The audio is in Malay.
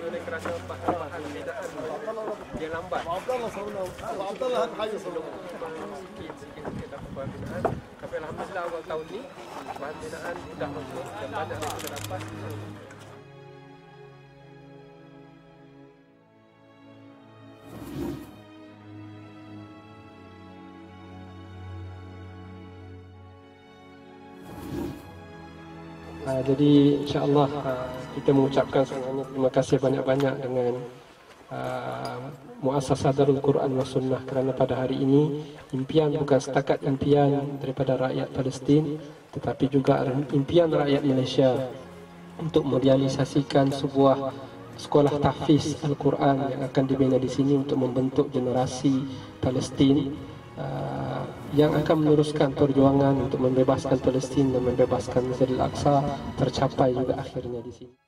oleh kerana bahan bidaan dia lambat. Abdullah Haji Sikit dapat bahan bidaan. Tapi alhamdulillah awal tahun ni bahan bidaan sudah masuk dan banyak yang sudah dapat. Jadi insya-Allah kita mengucapkan sebenarnya terima kasih banyak-banyak dengan Muassasah Darul Quran wa Sunnah kerana pada hari ini impian bukan setakat impian daripada rakyat Palestin tetapi juga impian rakyat Malaysia untuk merealisasikan sebuah sekolah tahfiz Al-Quran yang akan dibina di sini untuk membentuk generasi Palestin yang akan meneruskan perjuangan untuk membebaskan Palestin dan membebaskan Masjidil Aqsa tercapai juga akhirnya di sini.